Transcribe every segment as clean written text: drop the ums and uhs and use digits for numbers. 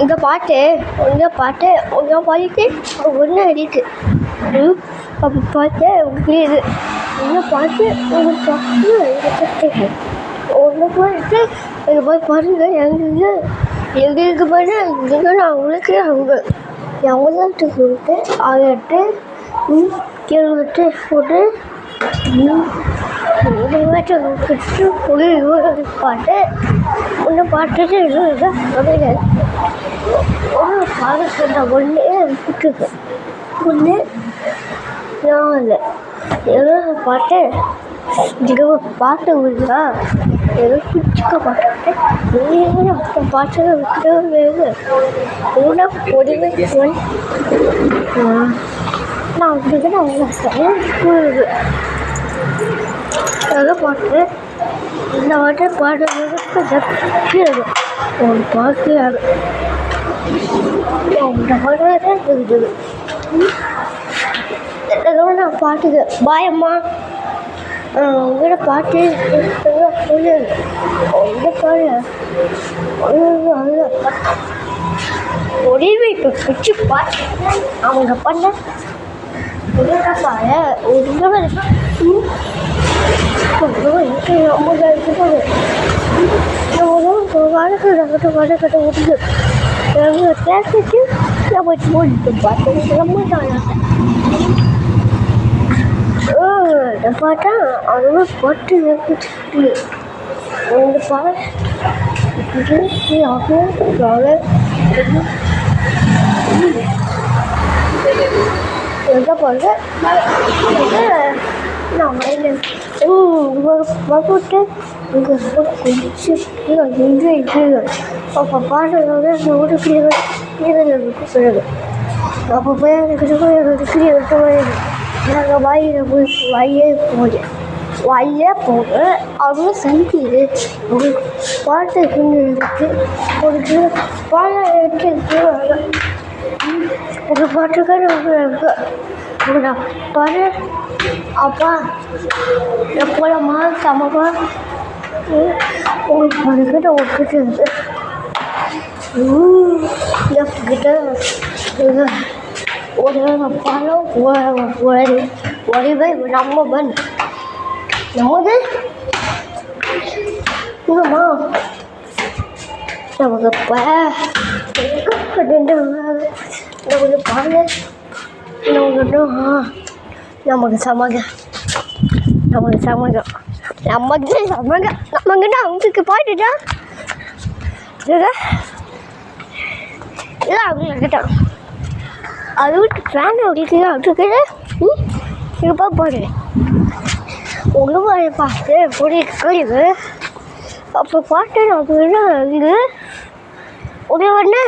இந்த பாட்டு பாடிட்டு ஒன்று இருக்கு. அப்போ பார்த்து உங்களுக்கு இது என்ன பாட்டு உங்களுக்கு பாட்டு ஒன்று போயிட்டு இது போய் பாருங்க. எங்களுக்கு பாரு நான் அவங்களுக்கு அவங்க கொடுத்து ஆகிட்டு கேள்விட்டு போட்டு பாட்டு ஒன்று பாட்டுட்டு ஒன்று பாட ஒன்று விட்டுருக்கு ஒன்று இல்லை ஏதோ பாட்டு பாட்டு விடுதா ஏதோ பிடிச்சிக்க பாட்டு பாட்டு விட்டு கூட பொடிவை நான் அப்படிங்கிற அவங்க ஸ்கூலுக்கு ஏதோ பாட்டு இந்த பாட்டு பாடுறதுக்கு ஜப்பியது ஒரு பாட்டு யாரு இந்த பாட்டு இருக்குது. நான் பாட்டுக்கு பாயம்மா உங்களோட பாட்டு சொல்லுது உங்க பாரு ஒளிவை இப்போ பிடிச்சி பாட்டு அவங்க பண்ண பாரு வடக்கட்ட விட்டுது கேட்டுட்டு நம்ம போட்டு பார்த்து ரொம்ப பார்த்தா அவங்க பட்டு உங்க பாரு எங்கே போகிறது நான் போட்டு இங்கே குடிச்சு என்ஜாய் அப்போ பாடுறதோட ஒரு பிள்ளைகள் அப்போ போய் எனக்கு கிளியை விட்டு போயிடுது. நாங்கள் வாயிலே போக அவங்க சந்திக்குது உங்களுக்கு பாட்டு இருக்கு ஒரு பாட்டு ஒரு பாட்டுக்கார பாரு அப்பா எப்போலமா சமப்பா உங்களுக்கு பாட்டுக்கிட்ட ஒட்டுட்டு இருக்கு ஒரு பழம் ஒளிவை நம்மது இல்லைம்மா நமக்கு நமக்கு பாரு நமக்கு சமகம் நம்மகிட்ட அவங்களுக்கு பாட்டுட்டா இல்லை அவங்க கிட்டோம் அது விட்டு ஃபேன் அவங்களுக்கு அவருக்கு இப்போ பாரு ஒழுங்காக பார்த்து பொடி கழிவு அப்போ பாட்டு அப்படின்னா வந்து ஒரே ஒன்று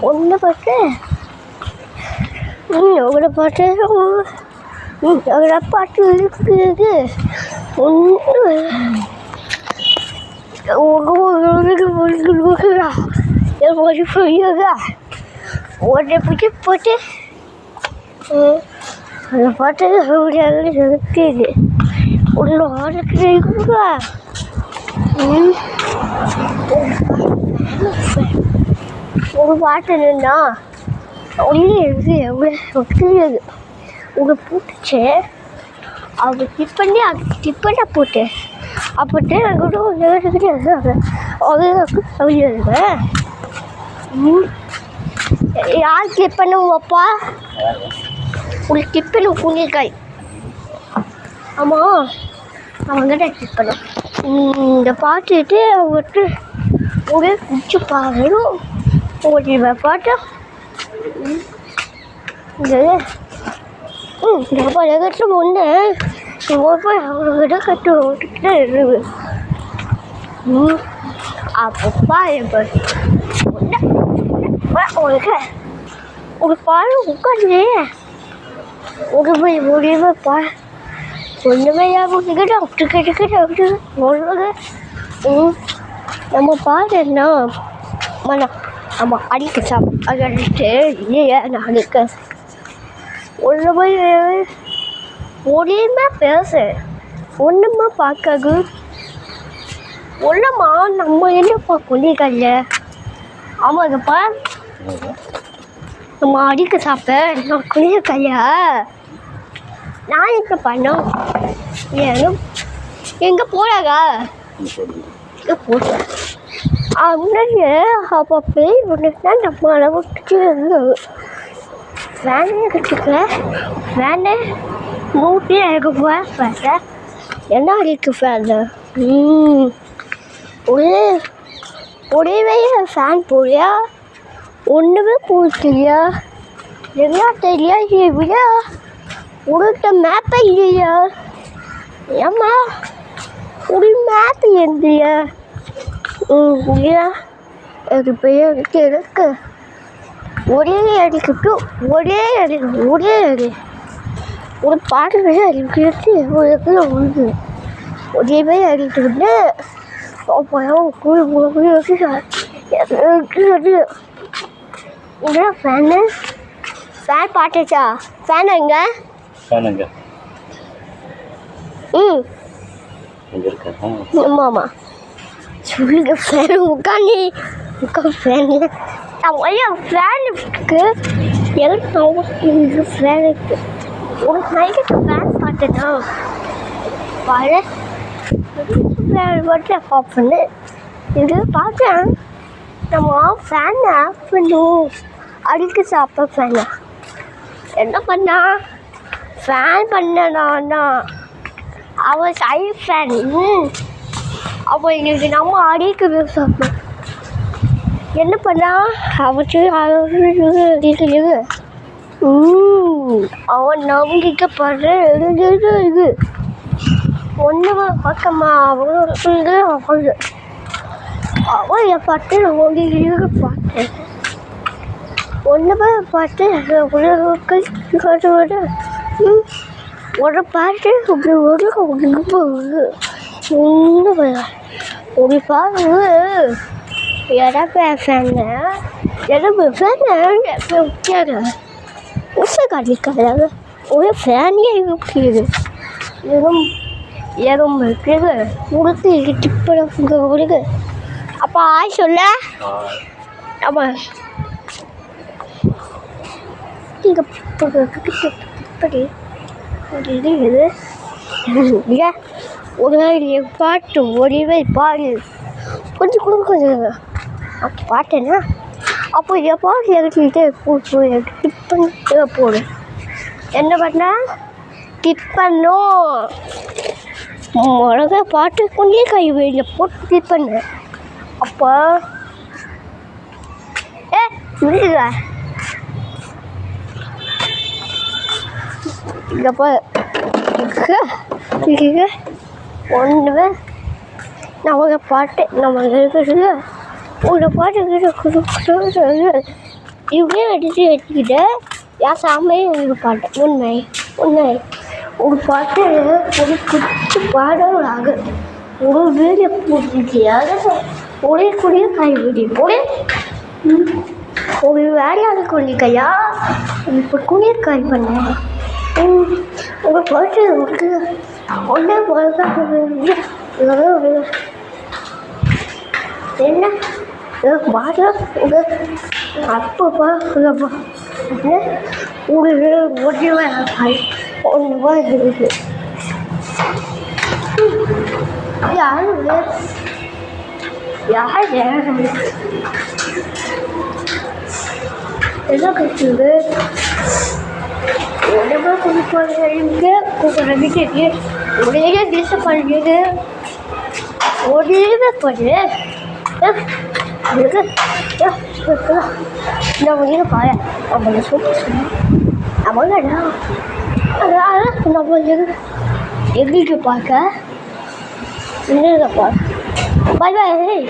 ஒன்று பார்த்து அவங்கள பாட்டு அவங்கள பாட்டு இருக்குது ஒன்று ஒன்றை பிடிச்சி போட்டு அந்த பாட்டு இருக்குது ஒன்று ஆடுக்குங்க ஒரு பாட்டு என்னன்னா ஒன்று இருக்குது எவ்வளோ தெரியாது உங்களை போட்டுச்சு அவங்க டிப்பண்ணி போட்டு அப்போட்டு கூட சொல்லிடுங்க யார் கிளிப் பண்ணுவோப்பா உங்களுக்கு கிளிப் பண்ண புண்ணியக்காய் ஆமாம் அவங்ககிட்ட கிளிப் பண்ணும் இந்த பாட்டுட்டு அவங்ககிட்ட ஒரே குடிச்சு பாடணும் ஓடிடுவ பாட்டு இந்த பழகத்தில் ஒன்று போய் அவங்ககிட்ட கட்டு ஓட்டுக்கிட்டே இருக்குது அப்பப்பா எப்போ ஒரு பாடு உட்காந்து ஒரு போய் முடியுமா பா ஒன்றுமே கிட்ட அப்படி நம்ம பாடு என்ன மனம் நம்ம அடிக்க அது அடிச்சுட்டு இல்லையா நான் அடிக்க ஒன்று போய் ஒளியுமே பேசு ஒன்றுமா பார்க்காது ஒன்றுமா நம்ம என்னப்பா கொல்லிக்கல்ல ஆமாங்கப்பா. நம்ம அடிக்க சாப்பிட்ட நான் குளிய கையா நான் என்ன பண்ணோம்? எங்கே போறாங்க? எங்கே போகிறேன் முன்னாடியே அப்போ பேய் ஒன்றுனா நம்ம அளவுக்கு வேனே கட்டுக்க வேனே மூட்டி எனக்கு ஃபேன் என்ன இருக்கு ஃபேன் ஒரேவே ஃபேன் போறியா ஒன்றுமே போச்சுலையா என்ன தெரியா உனக்கு மேப்பை இல்லையா ஏம்மா ஒரு மேப் இல்லையா இல்லையா எனக்கு பெயருக்கு இருக்கு ஒரே அடிக்கட்டும் ஒரே அடி ஒரு பாட்டு அடிக்கிறது ஒரு உழுது ஒரே அடிக்கிட்டு என்ன ஃபேனு ஃபேன் பாட்டுச்சா ஃபேன் எங்க ஆமாம்மா சொல்லுங்க ஃபேன் உட்காந்து ஃபேன் ஃபேன் இருக்கு எனக்கு ஃபேன் இருக்கு ஒரு நைட்டுக்கு ஃபேன் பார்த்தேன்னா பழைய ஃபேன் மட்டும் ஆஃப் பண்ணு இது பார்த்தேன் நம்ம ஃபேன் ஆஃப் பண்ணும் அடிக்க சாப்பிட ஃபேனை என்ன பண்ணா ஃபேன் பண்ணனா அவன் சைட் ஃபேன் அப்போ இன்னைக்கு நம்ம அடிக்க சாப்பிடும் என்ன பண்ணா அவனுக்கு அவன் நம்பிக்கைப்படுற இது ஒன்று பக்கமா அவங்க அவன் என் பாட்டு நான் பார்த்தேன் ஒன்று பார்த்து ஒரு பாட்டு அப்படி ஒரு போகுது ஒரு பாரு எடப்பேன் உசை காட்டிக்காது ஒரு ஃபேனே இருக்குது எறும்பு இருக்குது உடுத்து டிப்பட உடுக்கு அப்போ ஆய் சொல்ல ஆமாம் இங்கே இப்படி இது ஒரு பாட்டு ஒரே பாடு கொஞ்சம் அப்போ பாட்டேன்னா அப்போ என் பாட்டு எடுத்துக்கிட்டே டிப் பண்ணி போடு என்ன பண்ணா டிப் பண்ணும் மிளகா பாட்டு கொஞ்சம் கை வெளியில் போட்டு டிப் பண்ணு அப்போ விடுங்க இங்கப்போ ஒன்றுமே நமக்கு பாட்டு நம்ம இருக்கிறது உங்களை பாட்டு இவங்களே அடித்து வச்சுக்கிட்டு என் சாமியே உங்களுக்கு பாட்டு உண்மை ஒரு பாட்டு ஒரு குச்சி பாடலாக ஒரு வீடியோ போட்டுச்சியாக ஒரே கூடிய கைவிடி ஒரு வேலையாக கொண்டிருக்கையா இப்போ கூடிய காய் பண்ணேன் உங்கள் பாட்டு உங்களுக்கு ஒன்றே என்ன பாட்டு உங்கள் அப்பப்பா உங்களுக்கு ஒன்றுவா இருக்கு யார் என்ன கற்றுது உடம்பு கொடுப்பாங்க கூப்பிட்றதுக்கு ஒரே டிஸ்டர்ப் பண்ணுறது ஒரே பண்ணு இந்த ஒரே பாய நம்மளை சூப்பர் அவங்கடா அதான் நம்ம எங்களுக்கு பார்க்க பார்க்க பாய் பாய்